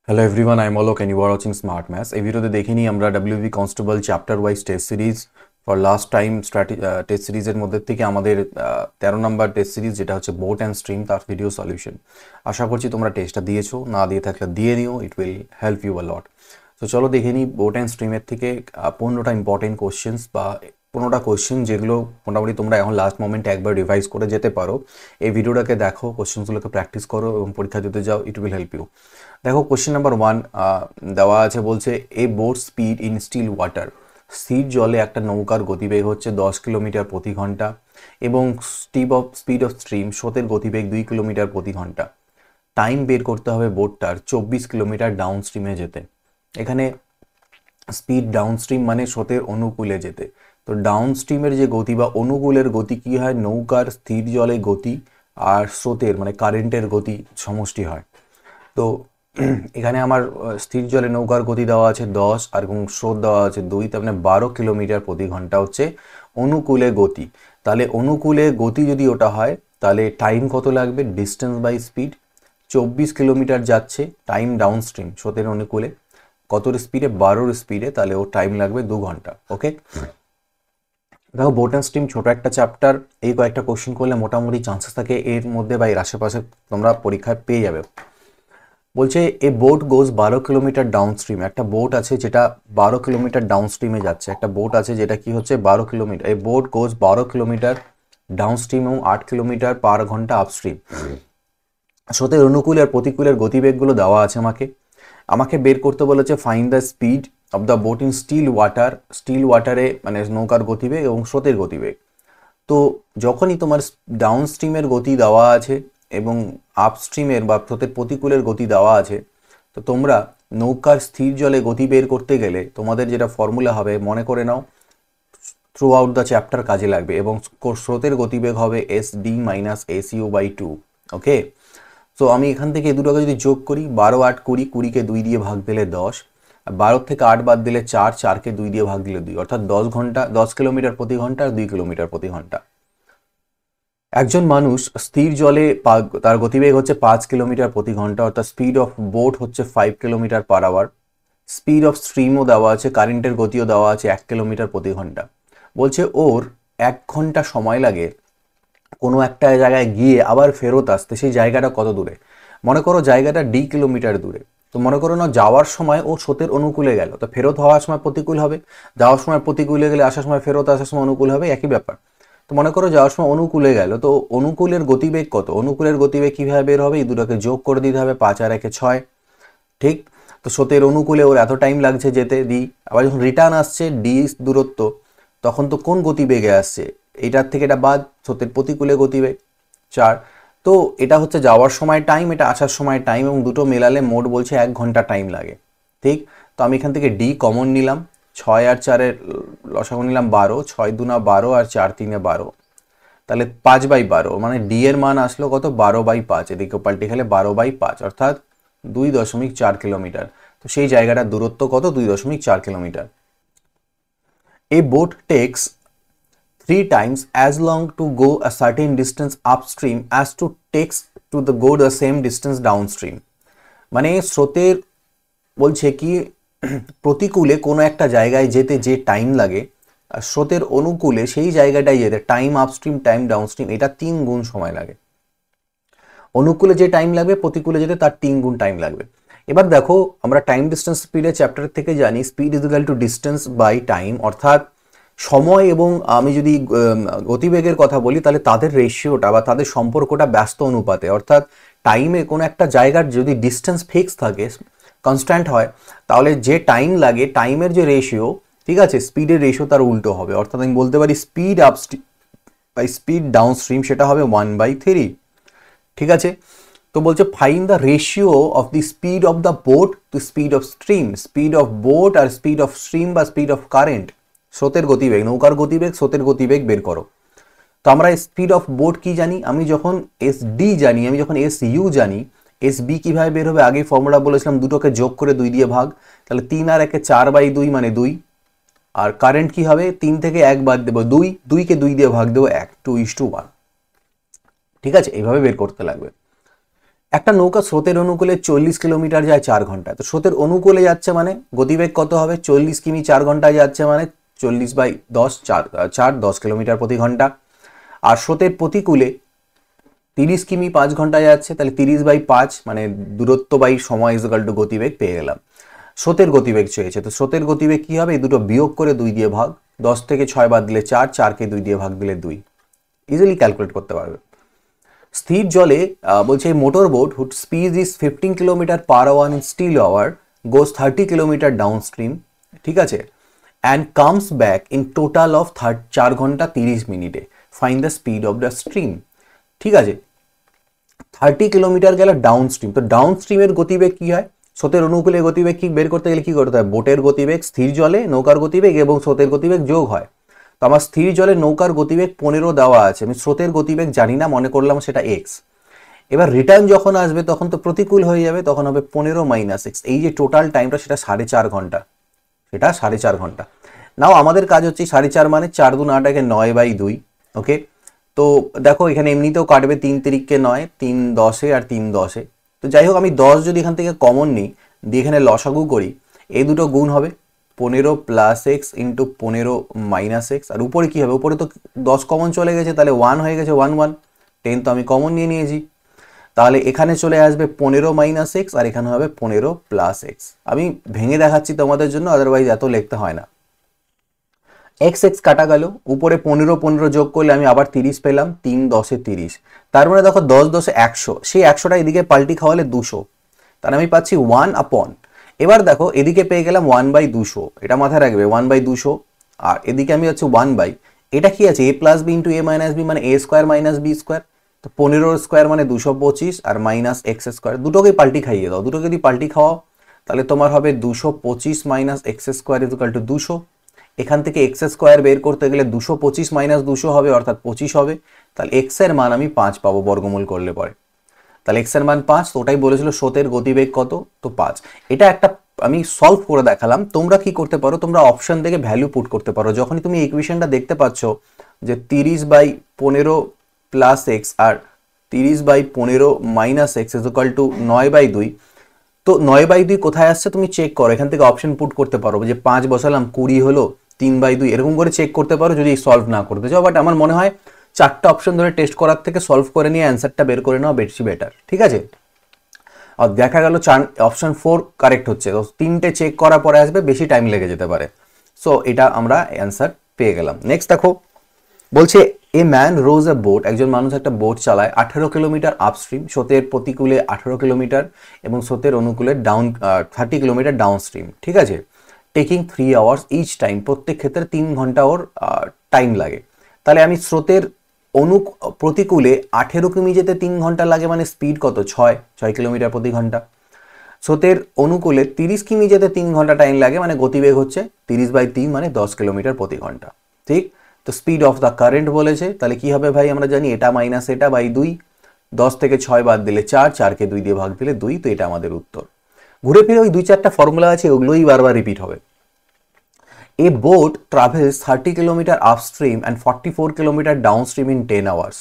Hello everyone, I am Alok and you are watching Smart Maths. এই ভিডিওতে দেখে নিই আমরা WB constable chapter wise test series for last time test সিরিজের মধ্যে থেকে আমাদের 13 নম্বর টেস্ট সিরিজ যেটা হচ্ছে বোট অ্যান্ড স্ট্রিম তার ভিডিও সলিউশন। আশা করছি তোমরা টেস্টটা দিয়েছো, না দিয়ে থাকলে দিয়ে নিও, it will help you a lot. তো চলো দেখে নিই বোট অ্যান্ড স্ট্রিমের থেকে 15টা ইম্পর্টেন্ট কোশ্চেন্স বা 15টা কোশ্চেন যেগুলো মোটামুটি তোমরা এখন লাস্ট মোমেন্টে একবার রিভাইজ করে যেতে পারো। এই ভিডিওটাকে দেখো, কোশ্চেনগুলোকে প্র্যাকটিস করো এবং পরীক্ষা দিতে যাও, ইট উইল হেল্প ইউ। দেখো কোশ্চেন নাম্বার 1 দেওয়া আছে, বলছে a boat speed in still water. স্থির জলে একটা নৌকার গতিবেগ হচ্ছে 10 কিলোমিটার প্রতি ঘন্টা এবং স্পিড অফ স্ট্রিম স্রোতের গতিবেগ 2 কিলোমিটার প্রতি ঘন্টা। টাইম বের করতে হবে বোটটার 24 কিলোমিটার ডাউন স্ট্রিমে যেতে। এখানে স্পিড ডাউন স্ট্রিম মানে স্রোতের অনুকূলে যেতে। তো ডাউন স্ট্রিমের যে গতি বা অনুকূলের গতি কী হয়, নৌকার স্থির জলে গতি আর স্রোতের মানে কারেন্টের গতি সমষ্টি হয়। তো এখানে আমার স্থির জলে নৌকার গতি দেওয়া আছে 10 আর এবং স্রোত দেওয়া আছে 2, তার মানে 12 কিলোমিটার প্রতি ঘন্টা হচ্ছে অনুকূলে গতি। তাহলে অনুকূলে গতি যদি ওটা হয় তাহলে টাইম কত লাগবে, ডিস্টেন্স বাই স্পিড। 24 কিলোমিটার যাচ্ছে টাইম ডাউন স্ট্রিম স্রোতের অনুকূলে, কতর স্পিডে, 12 স্পিডে, তাহলে ও টাইম লাগবে 2 ঘন্টা। ওকে, দেখো বোট অ্যান্ড স্ট্রিম ছোট একটা চ্যাপ্টার, এই কয়েকটা কোশ্চেন করলে মোটামুটি চান্সেস থাকে এর মধ্যে বা এর আশেপাশে তোমরা পরীক্ষায় পেয়ে যাবে। বলছে a boat goes 12 kilometre down stream. একটা বোট আছে যেটা 12 কিলোমিটার ডাউন স্ট্রিমে যাচ্ছে, একটা বোট আছে যেটা কি হচ্ছে 12 কিলোমিটার, এই বোট গোজ 12 কিলোমিটার ডাউন স্ট্রিম এবং 8 কিলোমিটার পার ঘন্টা আপস্ট্রিম। স্রোতের অনুকূল আর প্রতিকূলের গতিবেগগুলো দেওয়া আছে আমাকে বের করতে বলেছে find the speed of the boat in still water. Still ওয়াটারে মানে নৌকার গতিবেগ এবং স্রোতের গতিবেগ। তো যখনই তোমার ডাউন স্ট্রিমের গতি দেওয়া আছে এবং আপস্ট্রিমের বা স্রোতের প্রতিকূলের গতি দেওয়া আছে, তো তোমরা নৌকার স্থির জলে গতি বের করতে গেলে তোমাদের যেটা ফর্মুলা হবে মনে করে নাও, থ্রু আউট দ্য চ্যাপ্টার কাজে লাগবে, এবং স্রোতের গতিবেগ হবে SD মাইনাস SU/2। ওকে, তো আমি এখান থেকে এই দুটোকে যদি যোগ করি, 12 8 20, 20কে 2 দিয়ে ভাগ দিলে 10, আর 12 থেকে 8 বাদ দিলে 4, 4কে 2 দিয়ে ভাগ দিলে 2, অর্থাৎ 10 ঘন্টা, 10 কিলোমিটার প্রতি ঘন্টা আর 2 কিলোমিটার প্রতি ঘন্টা। একজন মানুষ স্থির জলে তার গতিবেগ হচ্ছে 5 কিলোমিটার প্রতি ঘন্টা, অর্থাৎ স্পিড অফ বোট হচ্ছে 5 kilometre per hour. Speed of স্ট্রিমও দেওয়া আছে, কারেন্টের গতিও দেওয়া আছে 1 কিলোমিটার প্রতি ঘন্টা। বলছে ওর 1 ঘন্টা সময় লাগে কোনো একটা জায়গায় গিয়ে আবার ফেরত আসতে। সেই জায়গাটা কত দূরে? মনে করো জায়গাটা D কিলোমিটার দূরে। তো মনে করো না যাওয়ার সময় ও স্রোতের অনুকূলে গেল, তো ফেরত হওয়ার সময় প্রতিকূল হবে, যাওয়ার সময় প্রতিকূলে গেলে আসার সময় ফেরত আসার সময় অনুকূল হবে, একই ব্যাপার। তো মনে করো যাওয়ার সময় অনুকূলে গেল, তো অনুকূলের গতিবেগ কত? অনুকূলের গতিবেগ কীভাবে বের হবে? এই দুটোকে যোগ করে দিতে হবে, 5 আর 1 6। ঠিক, তো স্রোতের অনুকূলে ওর এত টাইম লাগছে যেতে দিই, আবার যখন রিটার্ন আসছে D দূরত্ব, তখন তো কোন গতিবেগে আসছে, এটার থেকে এটা বাদ, স্রোতের প্রতিকূলে গতিবেগ 4। তো এটা হচ্ছে যাওয়ার সময় টাইম, এটা আসার সময় টাইম, এবং দুটো মেলালে মোট বলছে 1 ঘন্টা টাইম লাগে। ঠিক, তো আমি এখান থেকে D কমন নিলাম, 6 আর 4-এর লসাগু নিলাম 12, 6 2 12 আর 4 3 12, তাহলে 5/12, মানে D এর মান আসলো কত, 12/5। এদিকে পাল্টে খেলে 12/5, অর্থাৎ 2.4 কিলোমিটার। তো সেই জায়গাটার দূরত্ব কত, 2.4 kilometre. A boat takes 3 times as long to go a certain distance upstream as to takes to go the same distance downstream। মানে স্রোতের বলছে কি প্রতিকূলে কোনো একটা জায়গায় যেতে যে টাইম লাগে, আর স্রোতের অনুকূলে সেই জায়গাটায় যেতে টাইম আপস্ট্রিম টাইম ডাউনস্ট্রিম এটা 3 গুণ সময় লাগে। অনুকূলে যে টাইম লাগবে প্রতিকূলে যেতে তার 3 গুণ টাইম লাগবে। এবার দেখো আমরা টাইম ডিস্টেন্স স্পিডের চ্যাপ্টার থেকে জানি speed is equal to distance by time, অর্থাৎ সময় এবং আমি যদি গতিবেগের কথা বলি তাহলে তাদের রেশিওটা বা তাদের সম্পর্কটা ব্যস্ত অনুপাতে, অর্থাৎ টাইমে কোনো একটা জায়গার যদি ডিস্টেন্স ফিক্স থাকে, কনস্ট্যান্ট হয়, তাহলে যে টাইম লাগে টাইমের যে রেশিও, ঠিক আছে, স্পিডের রেশিও তার উল্টো হবে। অর্থাৎ আমি বলতে পারি speed upstream by speed downstream সেটা হবে 1/3। ঠিক আছে, তো বলছে find the ratio of the speed of the boat to speed of stream. Speed of boat আর স্পিড অফ স্ট্রিম বা স্পিড অফ কারেন্ট, স্রোতের গতিবেগ, নৌকার গতিবেগ, স্রোতের গতিবেগ বের করো। তো আমরা স্পিড অফ বোট কি জানি, আমি যখন SD জানি, আমি যখন SU জানি, SB কিভাবে বের হবে, আগে ফর্মুলা বলেছিলাম, দুটোকে যোগ করে 2 দিয়ে ভাগ, তাহলে 3 আর 1 4/2 মানে 2। আর কারেন্ট কি হবে, 3 থেকে 1 বাদ দেবো 2, 2কে 2 দিয়ে ভাগ দেবো 1, 2:1। ঠিক আছে, এইভাবে বের করতে লাগবে। একটা নৌকা স্রোতের অনুকূলে 40 কিলোমিটার যায় 4 ঘন্টায়, তো স্রোতের অনুকূলে যাচ্ছে মানে গতিবেগ কত হবে? 40 কিমি 4 ঘন্টায় যাচ্ছে মানে 40/10 10 কিলোমিটার প্রতি ঘন্টা। আর স্রোতের প্রতিকূলে 30 কিমি 5 ঘন্টায় যাচ্ছে, তাহলে 30/5 মানে দূরত্ব বাই সময় ইজ ইকুয়াল টু গতিবেগ পেয়ে গেলাম। স্রোতের গতিবেগ চেয়েছে, তো স্রোতের গতিবেগ কি হবে? এই দুটো বিয়োগ করে 2 দিয়ে ভাগ, 10 থেকে 6 বাদ দিলে 4, 4কে 2 দিয়ে ভাগ দিলে 2, ইজিলি ক্যালকুলেট করতে পারবে। স্থির জলে বলছে motor boat whose speed is 15 kilometre per hour in still water goes 30 kilometre down stream, ঠিক আছে, and comes back in total of 4 ঘন্টা 30 মিনিটে, find the speed of the stream. ঠিক আছে, 30 কিলোমিটার গেল ডাউন স্ট্রিম, তো ডাউন স্ট্রিমের গতিবেগ কি হয়? স্রোতের অনুকূলে গতিবেগ কি বের করতে গেলে কি করতে হয়? বোটের গতিবেগ, স্থির জলে নৌকার গতিবেগ এবং স্রোতের গতিবেগ যোগ হয়। তো আমার স্থির জলে নৌকার গতিবেগ 15 দেওয়া আছে, আমি স্রোতের গতিবেগ জানি না, মনে করলাম সেটা এক্স। এবার রিটার্ন যখন আসবে তখন তো প্রতিকূল হয়ে যাবে, তখন হবে 15 - x, এই যে টোটাল টাইমটা সেটা 4.5 ঘন্টা, সেটা 4.5 ঘন্টা। নাও আমাদের কাজ হচ্ছে 4.5 মানে 4 2 8 একে 9/2, ওকে। তো দেখো এখানে এমনিতেও কাটবে 3 তিরিককে 9, 3 10-এ আর 3 10-এ। তো যাই হোক আমি 10 যদি এখান থেকে কমন নিই, দিয়ে এখানে লসাগু করি, এই দুটো গুণ হবে 15 + x ইন্টু 15 - x, আর উপরে কি হবে? উপরে তো 10 কমন চলে গেছে, তাহলে 1 হয়ে গেছে, 1 1, 10 তো আমি কমন নিয়ে নিয়েছি, তাহলে এখানে চলে আসবে 15 - x আর এখানে হবে 15 + x। আমি ভেঙে দেখাচ্ছি তোমাদের জন্য, আদারওয়াইজ এত লিখতে হয় না। x x কাটা গেল, উপরে 15 15 যোগ করলে আমি আবার 30 পেলাম, 3 10-এ 30, তার মানে দেখো 10 10-এ 100, সেই 100টা এদিকে পাল্টি খাওয়ালে 200, তাহলে আমি পাচ্ছি 1/। এবার দেখো এদিকে পেয়ে গেলাম 1/200, এটা মাথায় রাখবে 1/200, আর এদিকে আমি হচ্ছে 1/, এটা কি আছে? a + b * a - b মানে a² - b², তো 15² মানে 225 আর -x², দুটোকেই পাল্টি খাইয়ে দাও, দুটোকে যদি পাল্টি খাওয়াও তাহলে তোমার হবে 225 - x² = 200। এখান থেকে x² বের করতে গেলে 225 - 200 হবে, অর্থাৎ 25 হবে, তাহলে x এর মান আমি 5 পাবো বর্গমূল করলে পরে, তাহলে x এর মান 5, তো ওটাই বলেছিল স্রোতের গতিবেগ কত, তো 5। এটা একটা আমি সলভ করে দেখালাম, তোমরা কি করতে পারো? তোমরা অপশন থেকে ভ্যালু পুট করতে পারো। যখনই তুমি ইকুয়েশনটা দেখতে পাচ্ছ যে 30/15 + x আর 30/15 - x = 9/2, তো 9/2 কোথায় আসছে তুমি চেক করো, এখান থেকে অপশন পুট করতে পারো, যে 5 বসালাম 20 হলো, 3/2, এরকম করে চেক করতে পারো যদি সলভ না করতে চাও। বাট আমার মনে হয় 4টা অপশন ধরে টেস্ট করার থেকে সলভ করে নিয়ে অ্যান্সারটা বের করে নেওয়া বেশি বেটার, ঠিক আছে। আর দেখা গেল অপশন 4 কারেক্ট হচ্ছে, তো 3টে চেক করার পরে আসবে, বেশি টাইম লেগে যেতে পারে। সো এটা আমরা অ্যান্সার পেয়ে গেলাম। নেক্সট দেখো বলছে a man rose a boat, একজন মানুষ একটা বোট চালায় 18 কিলোমিটার আপস্ট্রিম, স্রোতের প্রতিকূলে 18 কিলোমিটার এবং স্রোতের অনুকূলে 30 কিলোমিটার ডাউনস্ট্রিম, ঠিক আছে, টেকিং 3 আওয়ার্স ইচ টাইম, প্রত্যেক ক্ষেত্রে 3 ঘন্টা ওর টাইম লাগে। তাহলে আমি স্রোতের প্রতিকূলে 18 কিমি যেতে 3 ঘন্টা লাগে, মানে স্পিড কত? 6 কিলোমিটার প্রতি ঘন্টা। স্রোতের অনুকূলে 30 কিমি যেতে 3 ঘন্টা টাইম লাগে, মানে গতিবেগ হচ্ছে 30/3 মানে 10 কিলোমিটার প্রতি ঘন্টা, ঠিক। তো স্পিড অফ দ্য কারেন্ট বলেছে, তাহলে কি হবে ভাই? আমরা জানি এটা মাইনাস এটা বাই 2, 10 থেকে 6 বাদ দিলে 4, 4কে 2 দিয়ে ভাগ দিলে 2, তো এটা আমাদের উত্তর। ঘুরে ফিরে ওই 2-4টা ফর্মুলা আছে, ওগুলোই বারবার রিপিট হবে। A boat travels 30 kilometer upstream and 44 kilometer downstream in 10 hours.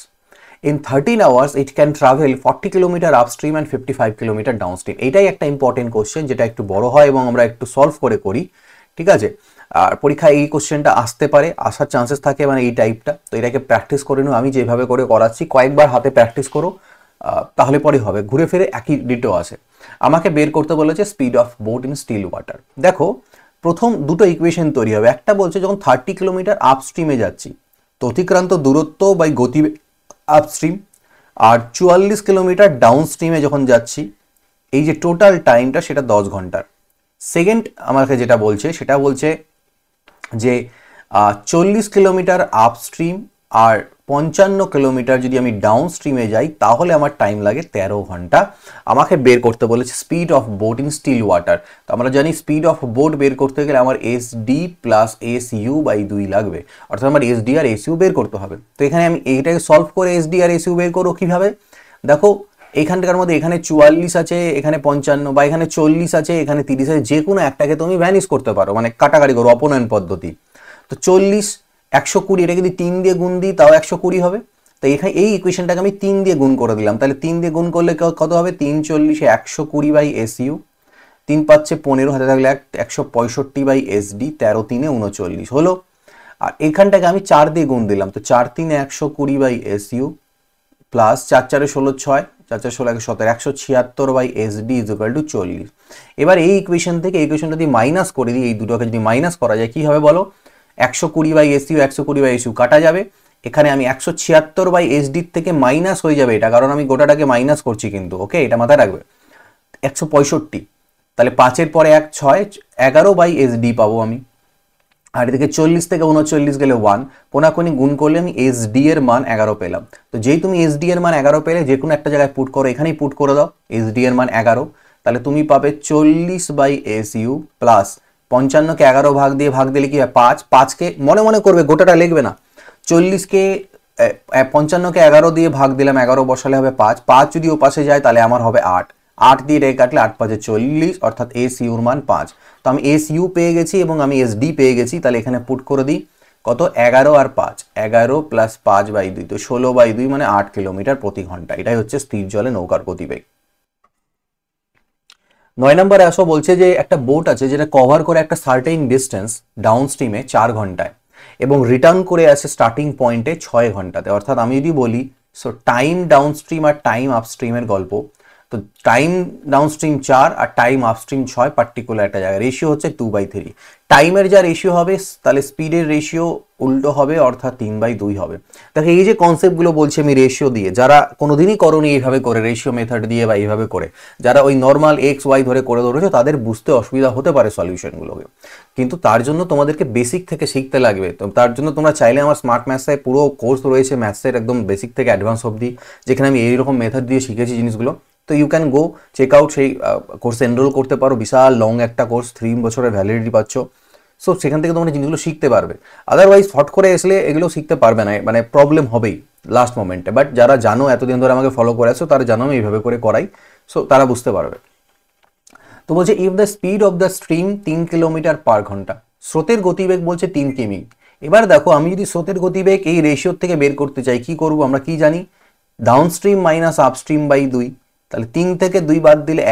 In 13 hours, it can travel 40 kilometer upstream and 55 kilometer downstream. এটাই একটা ইম্পর্টেন্ট কোশ্চেন, যেটা একটু বড় হয় এবং আমরা একটু সলভ করে করি, ঠিক আছে। আর পরীক্ষায় এই কোশ্চেনটা আসতে পারে, আসার চান্সেস থাকে, মানে এই টাইপটা। তো এটাকে প্র্যাকটিস করে নিও, আমি যেভাবে করে করাচ্ছি কয়েকবার হাতে প্র্যাকটিস করো, তাহলে পরে হবে। ঘুরে ফিরে একই ডিটো আসে। আমাকে বের করতে বলেছে speed of boat in still water. দেখো প্রথম দুটো ইকুয়েশন তৈরি হবে, একটা বলছে যখন 30 কিলোমিটার আপস্ট্রিমে যাচ্ছি, তো অতিক্রান্ত দূরত্ব বাই গতিবেগ আপস্ট্রিম, আর 44 কিলোমিটার ডাউনস্ট্রিমে যখন যাচ্ছি, এই যে টোটাল টাইমটা সেটা 10 ঘন্টার। সেকেন্ড আমাকে যেটা বলছে সেটা বলছে যে 40 কিলোমিটার আপস্ট্রিম আর 55 কিলোমিটার যদি আমি ডাউন স্ট্রিমে যাই তাহলে আমার টাইম লাগে 13 ঘন্টা। আমাকে বের করতে বলেছে speed of boat in still water. তো আমরা জানি স্পিড অফ বোট বের করতে গেলে আমার SD প্লাস SU/2 লাগবে, অর্থাৎ আমার SD আর SU বের করতে হবে। তো এখানে আমি এইটাকে সলভ করে SD আর SU বের করবো কীভাবে? দেখো এইখানটার মধ্যে এখানে 44 আছে, এখানে 55, বা এখানে 40 আছে, এখানে 30 আছে, যে কোনো একটাকে তুমি ভ্যানিশ করতে পারো, মানে কাটাকাটি করো, অপনয়ন পদ্ধতি। তো 40 120, এটা যদি 3 দিয়ে গুণ দিই তাও 120 হবে, তো এখানে এই ইকুয়েশনটাকে আমি 3 দিয়ে গুণ করে দিলাম, তাহলে 3 দিয়ে গুণ করলে কত হবে, 3 40 120 বাই এসইউ, 3 পাচ্ছে 15, হাতে থাকলে 165 বাই এসডি, 13 3 39 হলো। আর এখানটাকে আমি 4 দিয়ে গুণ দিলাম, তো 4 3 120 by SU plus 4 4 16 6, 4 4 16 17, 176 by SD is equal to 40। এবার এই ইকুয়েশন থেকে এই ইকুয়েশনটা যদি মাইনাস করে দিই, এই দুটোকে যদি মাইনাস করা যায় কি হবে বলো, 120 বাই এসইউ 120 বাই এসইউ কাটা যাবে, এখানে আমি 176 বাই এসডির থেকে মাইনাস হয়ে যাবে এটা, কারণ আমি গোটাটাকে মাইনাস করছি কিন্তু, ওকে এটা মাথায় রাখবে, 165, তাহলে 5-এর পরে 1 6, 11 বাই এসডি পাবো আমি। আর এদিকে 40 থেকে 39 গেলে 1, কোনাকুনি গুণ করলে আমি এসডি এর মান 11 পেলাম। তো যেই তুমি এসডি এর মান 11 পেলে যে কোনো একটা জায়গায় পুট করো, এখানেই পুট করে দাও এসডি এর মান 11, তাহলে তুমি পাবে 40 বাই এসইউ প্লাস 55কে 11 ভাগ দিলে কি হয় 5, 5কে মনে মনে করবে, গোটাটা লিখবে না, 40কে 55কে 11 দিয়ে ভাগ দিলাম, 11 বসালে হবে 5, 5 যদি ও পাশে যায় তাহলে আমার হবে 8, 8 দিয়ে রেখে কাটলে 8 5 40, অর্থাৎ এসইউর মান 5। তো আমি এসইউ পেয়ে গেছি এবং আমি এসডি পেয়ে গেছি, তাহলে এখানে পুট করে দিই কত, 11 আর 5, 11 প্লাস 5 বাই 2, তো 16 বাই 2 মানে 8 কিলোমিটার প্রতি ঘন্টা। এটাই হচ্ছে স্থির জলে নৌকার গতিবেগ। 9 নম্বরে আসো, বলছে যে একটা বোট আছে যেটা কভার করে একটা সার্টেইন ডিস্টেন্স ডাউন স্ট্রিমে 4 ঘন্টায় এবং রিটার্ন করে আসে স্টার্টিং পয়েন্টে 6 ঘন্টাতে। অর্থাৎ আমি যদি বলি, সো টাইম ডাউন স্ট্রিম আর টাইম আপস্ট্রিমের গল্প, তো টাইম ডাউন স্ট্রিম 4 আর টাইম আপস্ট্রিম 6 পার্টিকুলার একটা জায়গায়, রেশিও হচ্ছে 2/3। টাইমের যা রেশিও হবে তাহলে স্পিডের রেশিও উল্টো হবে, অর্থাৎ 3/2 হবে। দেখো এই যে কনসেপ্টগুলো বলছি আমি রেশিও দিয়ে, যারা কোনোদিনই করোনি এইভাবে করে রেশিও মেথড দিয়ে বা এইভাবে করে, যারা ওই নর্মাল এক্স ওয়াই ধরে করে ধরেছো তাদের বুঝতে অসুবিধা হতে পারে সলিউশনগুলোকে, কিন্তু তার জন্য তোমাদেরকে বেসিক থেকে শিখতে লাগবে। তো তার জন্য তোমরা চাইলে আমার স্মার্ট ম্যাথসে পুরো কোর্স রয়েছে ম্যাথসের একদম বেসিক থেকে অ্যাডভান্স অবধি, যেখানে আমি এইরকম মেথড দিয়ে শিখেছি জিনিসগুলো। তো you can go check out, সেই কোর্সে এনরোল করতে পারো, বিশাল লং একটা কোর্স, 3 বছরের ভ্যালিডিটি পাচ্ছ। সো সেখান থেকে তোমরা জিনিসগুলো শিখতে পারবে, আদারওয়াইজ হট করে আসলে এগুলো শিখতে পারবে না, মানে প্রবলেম হবেই লাস্ট মোমেন্টে। বাট যারা জানো এতদিন ধরে আমাকে ফলো করে আসো, তারা জানো আমি এইভাবে করে করাই, সো তারা বুঝতে পারবে। তো বলছে if the speed of the stream 3 kilometre পার ঘন্টা, স্রোতের গতিবেগ বলছে 3 কিমি। এবার দেখো আমি যদি স্রোতের গতিবেগ এই রেশিওর থেকে বের করতে চাই, কি করব, আমরা কি জানি, down stream minus upstream by 2, তাহলে 3 থেকে 2 বাদ দিলে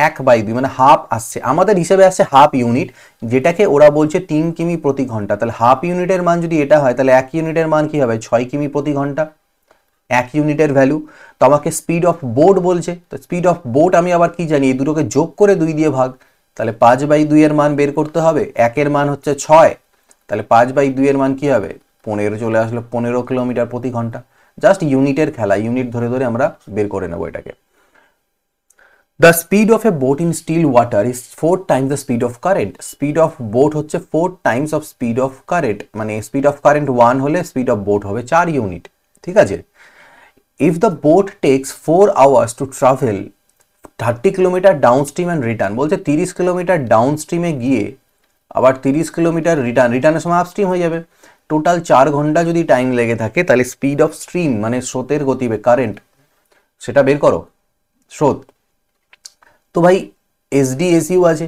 1/2 মানে হাফ আসছে, আমাদের হিসেবে আসছে হাফ ইউনিট, যেটাকে ওরা বলছে 3 কিমি প্রতি ঘন্টা। তাহলে হাফ ইউনিটের মান যদি এটা হয়, তাহলে 1 ইউনিটের মান কি হবে, 6 কিমি প্রতি ঘন্টা, 1 ইউনিটের ভ্যালু। তো আমাকে স্পিড অফ বোট বলছে, তো স্পিড অফ বোট আমি আবার কি জানি, এই দুটোকে যোগ করে 2 দিয়ে ভাগ, তাহলে 5/2 এর মান বের করতে হবে, 1 এর মান হচ্ছে 6, তাহলে 5/2 এর মান কি হবে, 15 চলে আসলো, 15 কিলোমিটার প্রতি ঘন্টা। জাস্ট ইউনিটের খেলা, ইউনিট ধরে ধরে আমরা বের করে নেবো এটাকে। The speed of a boat in still water is 4 times the speed of current. Speed of boat হচ্ছে 4 times of speed of current, মানে speed of current 1 হলে speed of boat হবে 4 ইউনিট, ঠিক আছে। If the boat takes 4 hours to travel 30 kilometre downstream and return, বলছে 30 kilometre ডাউনস্ট্রিমে গিয়ে আবার 30 kilometre রিটার্নের সময় আপস্ট্রিম হয়ে যাবে, টোটাল 4 ঘন্টা যদি টাইম লেগে থাকে, তাহলে স্পিড অফ স্ট্রিম মানে স্রোতের গতিবেগ, কারেন্ট, সেটা বের করো, স্রোত। তো ভাই এসডি এসইউ আছে,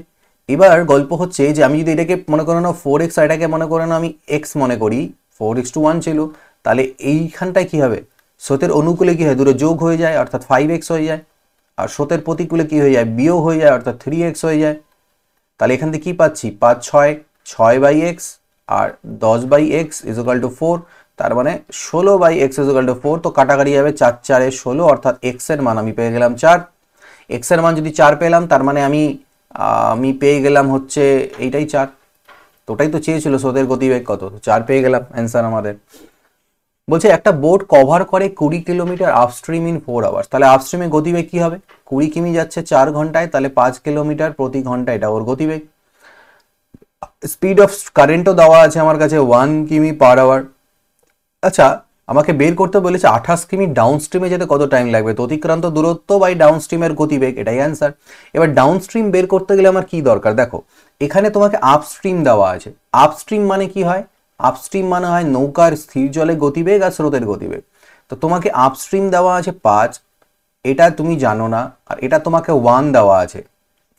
এবার গল্প হচ্ছে যে আমি যদি এটাকে মনে করো না 4x, এটাকে মনে করো না আমি এক্স মনে করি, 4:1 ছিল, তাহলে এইখানটায় কি হবে, স্রোতের অনুকূলে কি হয়, দুটো যোগ হয়ে যায়, অর্থাৎ 5x হয়ে যায়, আর স্রোতের প্রতিকূলে কি হয়ে যায়, বিয়োগ হয়ে যায়, অর্থাৎ 3x হয়ে যায়। তাহলে এখান থেকে কি পাচ্ছি, 5 6 6/x R 10/x is equal two 4, তার মানে 16/x ইজ ইকুয়াল টু 4। তো কাটাকাটি যাবে, 4 4 16, অর্থাৎ x এর মান আমি পেয়ে গেলাম 4। x এর মান যদি 4 পেলাম, তার মানে আমি পেয়ে গেলাম হচ্ছে এইটাই 4। তো ওটাই তো চেয়েছিল স্রোতের গতিবেগ কত, 4 পেয়ে গেলাম অ্যান্সার আমাদের। বলছে একটা বোট কভার করে 20 কিলোমিটার আপস্ট্রিম ইন 4 আওয়ার্স, তাহলে আপস্ট্রিমে গতিবেগ কি হবে, 20 কিমি যাচ্ছে 4 ঘন্টায়, তাহলে 5 কিলোমিটার প্রতি ঘন্টা, এটা ওর গতিবেগ। স্পিড অফ কারেন্টও দেওয়া আছে আমার কাছে 1 কিমি পার আওয়ার। আচ্ছা আমাকে বের করতে বলেছে 28 কিমি ডাউন স্ট্রিমে যেতে কত টাইম লাগবে, তো অতিক্রান্ত দূরত্ব বাই ডাউন স্ট্রিমের গতিবেগ, এটাই অ্যান্সার। এবার ডাউন স্ট্রিম বের করতে গেলে আমার কি দরকার, দেখো এখানে তোমাকে আপস্ট্রিম দেওয়া আছে, আপস্ট্রিম মানে কি হয়, আপস্ট্রিম মানে হয় নৌকার স্থির জলে গতিবেগ আর স্রোতের গতিবেগ। তো তোমাকে আপস্ট্রিম দেওয়া আছে 5, এটা তুমি জানো না, আর এটা তোমাকে 1 দেওয়া আছে,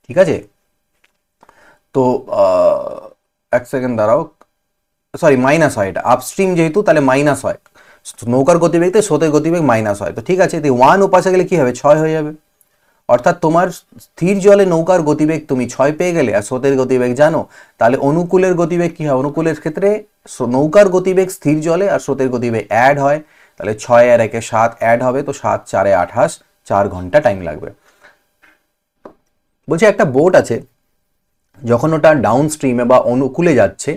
ঠিক আছে। তো এক সেকেন্ড দাঁড়াও, সরি মাইনাস হয়, এটা আপস্ট্রিম যেহেতু তাহলে মাইনাস হয়, নৌকার গতিবেগতে স্রোতের গতিবেগ মাইনাস হয়, তো ঠিক আছে, 1 ওপাশে গেলে কি হবে, 6 হয়ে যাবে। অর্থাৎ তোমার স্থির জলে নৌকার গতিবেগ তুমি 6 পেয়ে গেলে আর স্রোতের গতিবেগ জানো, তাহলে অনুকূলের গতিবেগ কি হয়, অনুকূলের ক্ষেত্রে নৌকার গতিবেগ স্থির জলে আর স্রোতের গতিবেগ অ্যাড হয়, তাহলে 6 আর 1 7 অ্যাড হবে, তো 7 4 28, 4 ঘন্টা টাইম লাগবে। বলছে একটা বোট আছে, যখন ওটা ডাউন স্ট্রিমে বা অনুকূলে যাচ্ছে,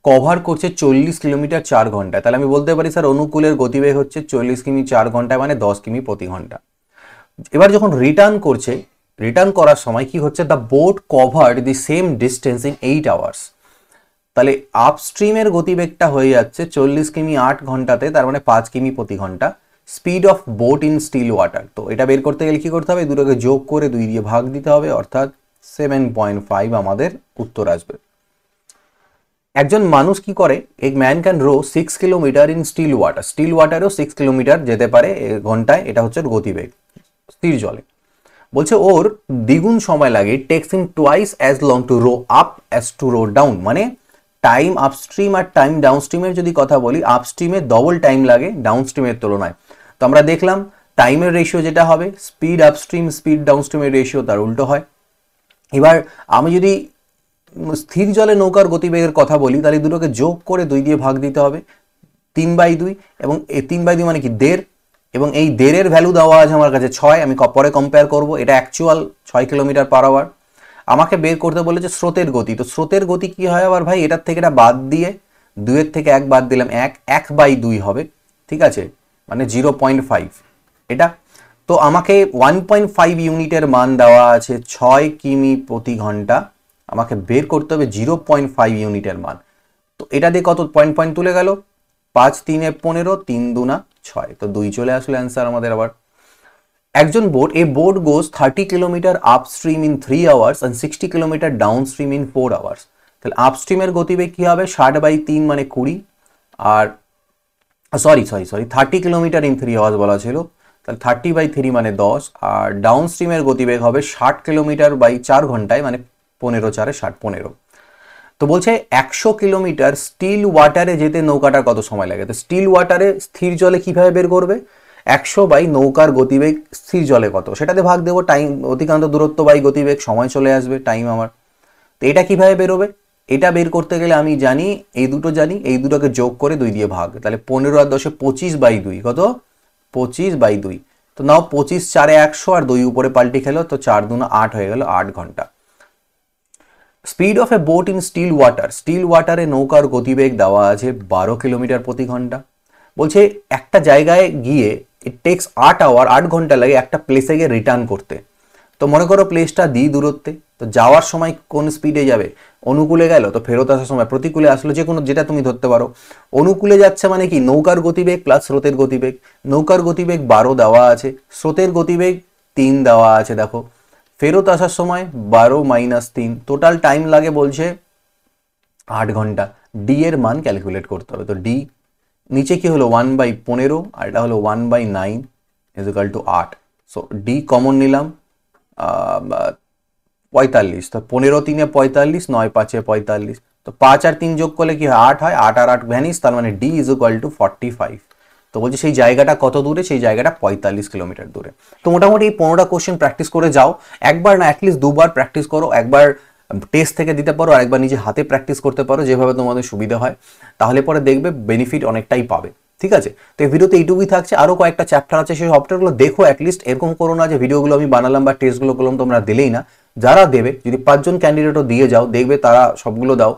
কভার করছে 40 কিলোমিটার 4 ঘন্টায়, তাহলে আমি বলতে পারি স্যার অনুকূলের গতিবেগ হচ্ছে 40 কিমি 4 ঘন্টায়, মানে 10 কিমি প্রতি ঘন্টা। এবার যখন রিটার্ন করছে, রিটার্ন করার সময় কি হচ্ছে, the boat covered the same distance in 8 hours, তাহলে আপস্ট্রিমের গতিবেগটা হয়ে যাচ্ছে 40 কিমি 8 ঘন্টাতে, তার মানে 5 কিমি প্রতি ঘন্টা। Speed of boat in still water, তো এটা বের করতে গেলে কি করতে হবে, দুটোকে যোগ করে 2 দিয়ে ভাগ দিতে হবে, অর্থাৎ 7.5 আমাদের উত্তর আসবে। একজন মানুষ কি করে, এক man can row 6 kilometre in still water, still ওয়াটারেও 6 কিলোমিটার যেতে পারে ঘন্টায়, এটা হচ্ছে গতিবেগ স্থির জলে। বলছে ওর দ্বিগুণ সময় লাগে, takes him twice as long to row up as to row down, মানে টাইম আপস্ট্রিম আর টাইম ডাউনস্ট্রিমের যদি কথা বলি, আপস্ট্রিমে ডবল টাইম লাগে ডাউনস্ট্রিমের তুলনায়। তো আমরা দেখলাম টাইমের রেশিও যেটা হবে, স্পিড আপস্ট্রিম স্পিড ডাউনস্ট্রিমের রেশিও তার উল্টো হয়। এবার আমি যদি স্থির জলে নৌকার গতিবেগের কথা বলি, তাহলে দুটোকে যোগ করে 2 দিয়ে ভাগ দিতে হবে, 3/2, এবং এই 3/2 মানে কি 1.5, এবং এই 1.5-এর ভ্যালু দেওয়া আছে আমার কাছে 6, আমি পরে কম্পেয়ার করব, এটা অ্যাকচুয়াল 6 কিলোমিটার পার আওয়ার। আমাকে বের করতে বলেছে স্রোতের গতি, তো স্রোতের গতি কি হয় আবার ভাই, এটার থেকে এটা বাদ দিয়ে 2-এর থেকে 1 বাদ দিলাম, 1/2 হবে, ঠিক আছে, মানে 0.5 এটা। তো আমাকে 1.5 ইউনিটের মান দেওয়া আছে 6 কিমি প্রতি ঘন্টা, আমাকে বের করতে হবে 0.5 ইউনিটের মান। তো এটা দিয়ে কত পয়েন্ট পয়েন্ট তুলে গেল, 5 3 15, 3 2 6, তো 2 চলে আসলো অ্যান্সার আমাদের। আবার একজন boat, a boat goes 30 kilometre upstream in 3 hours and 60 kilometre downstream in 4 hours, তাহলে আপস্ট্রিমের গতিবেগ কি হবে, 60/3 মানে 20, আর সরি 30 কিলোমিটার ইন 3 আওয়ার্স বলা ছিল, তাহলে 30/3 মানে 10, আর ডাউনস্ট্রিমের গতিবেগ হবে 60 কিলোমিটার বাই 4 ঘন্টায়, মানে 15 4 60 15। তো বলছে 100 কিলোমিটার স্টিল ওয়াটারে যেতে নৌকাটার কত সময় লাগে, তো স্টিল ওয়াটারে স্থির জলে কিভাবে বের করবে, 100 বাই নৌকার গতিবেগ স্থির জলে কত, সেটাতে ভাগ দেবো, টাইম অতিক্রান্ত দূরত্ব বাই গতিবেগ, সময় চলে আসবে, টাইম আমার। তো এটা কিভাবে বেরোবে, এটা বের করতে গেলে আমি জানি এই দুটো জানি, এই দুটোকে যোগ করে 2 দিয়ে ভাগ, তাহলে 15 আর 10 25/2, কত 25/2। তো নাও 25 4 100 আর 2 উপরে পাল্টি খেলো, তো 4 2 8 হয়ে গেল, 8 ঘন্টা। Speed of a boat in still water, still ওয়াটারে নৌকার গতিবেগ দেওয়া আছে 12 কিলোমিটার প্রতি ঘন্টা। বলছে একটা জায়গায় গিয়ে ইট টেক্স 8 আওয়ার, 8 ঘন্টা লাগে একটা প্লেসে গিয়ে রিটার্ন করতে। তো মনে করো প্লেসটা দূরত্বে, তো যাওয়ার সময় কোন স্পিডে যাবে, অনুকূলে গেল, তো ফেরত আসার সময় প্রতিকূলে আসলো, যে কোনো যেটা তুমি ধরতে পারো। অনুকূলে যাচ্ছে মানে কি, নৌকার গতিবেগ প্লাস স্রোতের গতিবেগ, নৌকার গতিবেগ 12 দেওয়া আছে, স্রোতের গতিবেগ 3 দেওয়া আছে, দেখো ফেরত আসার সময় 12 - 3, টোটাল টাইম লাগে বলছে 8 ঘন্টা। ডি এর মান ক্যালকুলেট করতে হবে, তো ডি নিচে কি হলো 1/15, আর এটা হলো 1/9 = 8, সো ডি কমন নিলাম 45, তো 15 3 45, 9 5 45, তো 5 আর 3 যোগ করলে কি হয় 8 হয়, 8 আর 8 ভ্যানিস, তার মানে ডি = 45। তো বলছি সেই জায়গাটা কত দূরে, সেই জায়গাটা 45 কিলোমিটার দূরে। তো মোটামুটি এই 15টা কোশ্চেন প্র্যাকটিস করে যাও, একবার না অ্যাটলিস্ট 2বার প্র্যাকটিস করো, একবার টেস্ট থেকে দিতে পারো আর একবার নিজে হাতে প্র্যাকটিস করতে পারো, যেভাবে তোমাদের সুবিধা হয়, তাহলে পরে দেখবে বেনিফিট অনেকটাই পাবে, ঠিক আছে। তো এই ভিডিওতে এইটুকুই থাকছে, আরও কয়েকটা চ্যাপ্টার আছে, সেই চ্যাপ্টারগুলো দেখো অ্যাটলিস্ট, এরকম করো না যে ভিডিওগুলো আমি বানালাম বা টেস্টগুলো করলাম তোমরা দিলেই না, যারা দেবে যদি 5 জন ক্যান্ডিডেটও দিয়ে যাও, দেখবে তারা সবগুলো দাও,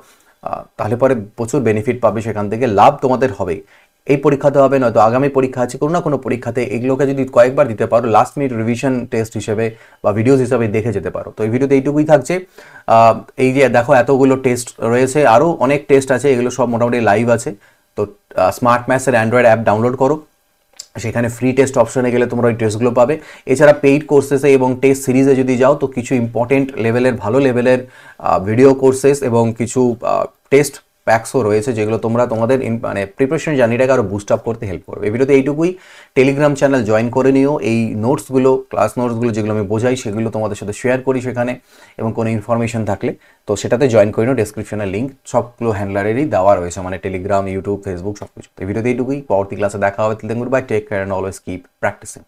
তাহলে পরে প্রচুর বেনিফিট পাবে, সেখান থেকে লাভ তোমাদের হবেই। এই পরীক্ষাতে হবে, নয়তো আগামী পরীক্ষা আছে, কোনো না কোনো পরীক্ষাতে এগুলোকে যদি কয়েকবার দিতে পারো, লাস্ট মিনিট রিভিশন টেস্ট হিসেবে বা ভিডিওস হিসেবে দেখে যেতে পারো। তো এই ভিডিওতে এইটুকুই থাকছে। এই যে দেখো এতগুলো টেস্ট রয়েছে, আরও অনেক টেস্ট আছে, এগুলো সব মোটামুটি লাইভ আছে। তো স্মার্ট ম্যাথসের অ্যান্ড্রয়েড অ্যাপ ডাউনলোড করো, সেখানে ফ্রি টেস্ট অপশনে গেলে তোমরা ওই টেস্টগুলো পাবে। এছাড়া পেইড কোর্সেসে এবং টেস্ট সিরিজে যদি যাও, তো কিছু ইম্পর্টেন্ট লেভেলের ভালো লেভেলের ভিডিও কোর্সেস এবং কিছু টেস্ট প্যাক্সও রয়েছে যেগুলো তোমরা তোমাদের মানে প্রিপারেশন জার্নিটাকে আরও বুস্ট আপ করতে হেল্প করবে। এই ভিডিওতে এইটুকুই। টেলিগ্রাম চ্যানেল জয়েন করে নিও, এই নোটসগুলো ক্লাস নোটসগুলো যেগুলো আমি বোঝাই সেগুলো তোমাদের সাথে শেয়ার করি সেখানে, এবং কোনো ইনফরমেশন থাকলে তো সেটাতে জয়েন করে নিও। ডেসক্রিপশনের লিঙ্ক সবগুলো হ্যান্ডলারেরই দেওয়া রয়েছে, মানে টেলিগ্রাম, ইউটিউব, ফেসবুক সব কিছু। এই ভিডিওতে এইটুকুই। পরবর্তী ক্লাসে দেখা হবে। Till then good bye, take care and always keep practising.